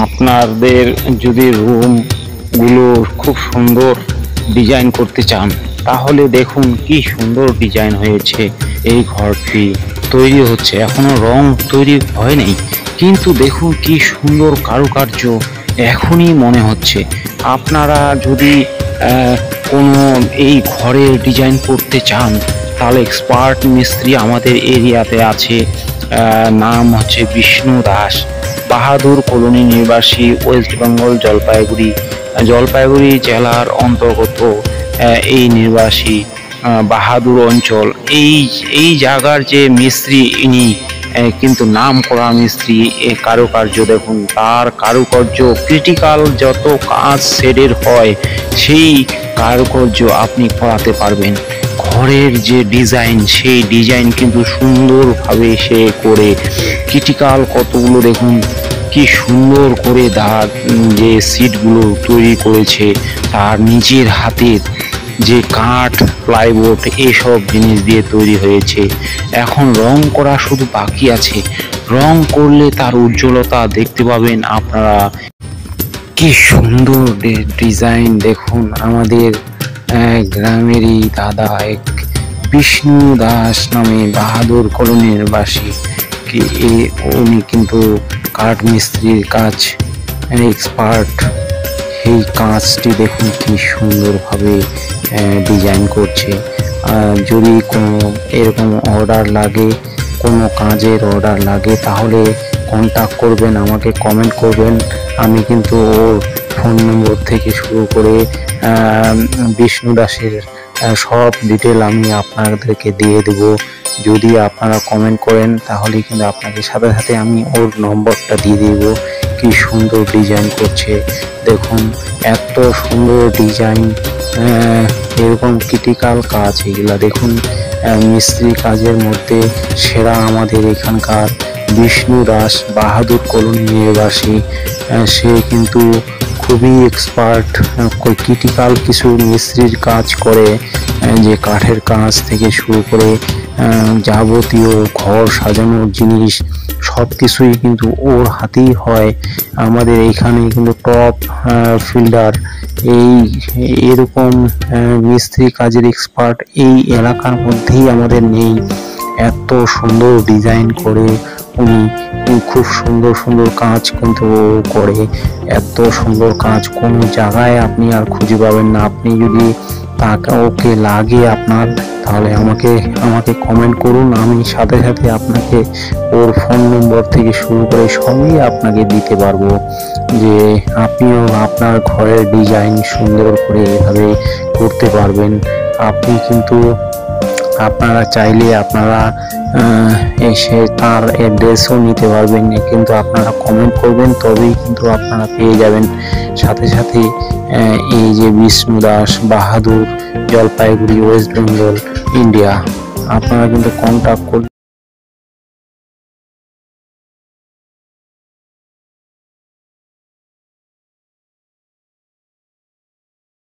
আপনাদের যদি রুমগুলো খুব সুন্দর ডিজাইন করতে চান তাহলে দেখুন কি সুন্দর ডিজাইন হয়েছে। এই ঘরটি তৈরি হচ্ছে, এখনো রং তৈরি হয় নাই, কিন্তু দেখুন কি সুন্দর কারুকার্য এখনই মনে হচ্ছে। আপনারা যদি কোনো এই ঘরের ডিজাইন করতে চান তাহলে এক্সপার্ট মিস্ত্রি আমাদের এরিয়াতে আছে। নাম হচ্ছে বিষ্ণু দাস, বাহাদুর কলোনি নিবাসী, ওয়েস্ট বেঙ্গল, জলপাইগুড়ি জেলার অন্তর্গত এই নিবাসী বাহাদুর অঞ্চল। এই জায়গার যে মিস্ত্রি ইনি কিন্তু নাম করা মিস্ত্রি। এই কারুকার্য দেখুন, তার কারুকার্য ক্রিটিক্যাল যত কাজ শেডের হয় সেই কারুকার্য আপনি করাতে পারবেন। ঘরের যে ডিজাইন সেই ডিজাইন কিন্তু সুন্দরভাবে সে করে, ক্রিটিক্যাল কতগুলো দেখুন কি সুন্দর করে তার যে সিটগুলো তৈরি করেছে, তার নিজের হাতের যে কাঠ, প্লাইবোর্ড এসব জিনিস দিয়ে তৈরি হয়েছে। এখন রং করা শুধু বাকি আছে, রং করলে তার উজ্জ্বলতা দেখতে পাবেন আপনারা। কি সুন্দর ডিজাইন দেখুন। আমাদের গ্রামেরই দাদা এক বিষ্ণু দাস নামে বাহাদুর কলোনির বাসী, উনি কিন্তু কাঠ মিস্ত্রির কাজ এক্সপার্ট। এই কাজটি দেখুন কি সুন্দরভাবে ডিজাইন করছে। যদি কোনো এরকম অর্ডার লাগে, কোনো কাজের অর্ডার লাগে তাহলে কন্ট্যাক্ট করবেন, আমাকে কমেন্ট করবেন। আমি কিন্তু ওর ফোন নম্বর থেকে শুরু করে বিষ্ণু দাসের সব ডিটেল আমি আপনাদেরকে দিয়ে দেব। যদি আপনারা কমেন্ট করেন তাহলে কিন্তু আপনাকে সাথে সাথে আমি ওর নম্বরটা দিয়ে দেব। কি সুন্দর ডিজাইন করছে দেখুন, এত সুন্দর ডিজাইন, এরকম ক্রিটিক্যাল কাজ এগুলা দেখুন। মিস্ত্রি কাজের মধ্যে সেরা আমাদের এখানকার বিষ্ণু দাস, বাহাদুর কলোনি নিবাসী। সে কিন্তু খুবই এক্সপার্ট, ক্রিটিক্যাল কিছু মিস্ত্রির কাজ করে, যে কাঠের কাজ থেকে শুরু করে যাবতীয় ঘর সাজানোর জিনিস সব কিছুই কিন্তু ওর হাতেই হয়। আমাদের এইখানে কিন্তু টপ ফিল্ডার এরকম মিস্ত্রি কাজের এক্সপার্ট এই এলাকার মধ্যেই আমাদের নেই। এত সুন্দর ডিজাইন করে উনি, খুব সুন্দর সুন্দর কাজ কিন্তু করে। এত সুন্দর কাজ কোনো জায়গায় আপনি আর খুঁজে পাবেন না। আপনি যদি ওকে লাগে আপনার, তাহলে আমাকে কমেন্ট করুন, আমি সাথে সাথে আপনাকে ওর ফোন নম্বর থেকে শুরু করে সবই আপনাকে দিতে পারবো, যে আপনিও আপনার ঘরের ডিজাইন সুন্দর করে এভাবে করতে পারবেন। আপনি কিন্তু আপনারা চাইলে আপনারা এসে তার অ্যাড্রেসও নিতে পারবেন, কিন্তু আপনারা কমেন্ট করবেন তবেই কিন্তু আপনারা পেয়ে যাবেন। সাথে সাথে এই যে বিষ্ণু দাস, বাহাদুর, জলপাইগুড়ি, ওয়েস্ট বেঙ্গল, ইন্ডিয়া, আপনারা কিন্তু কন্ট্যাক্ট করুন।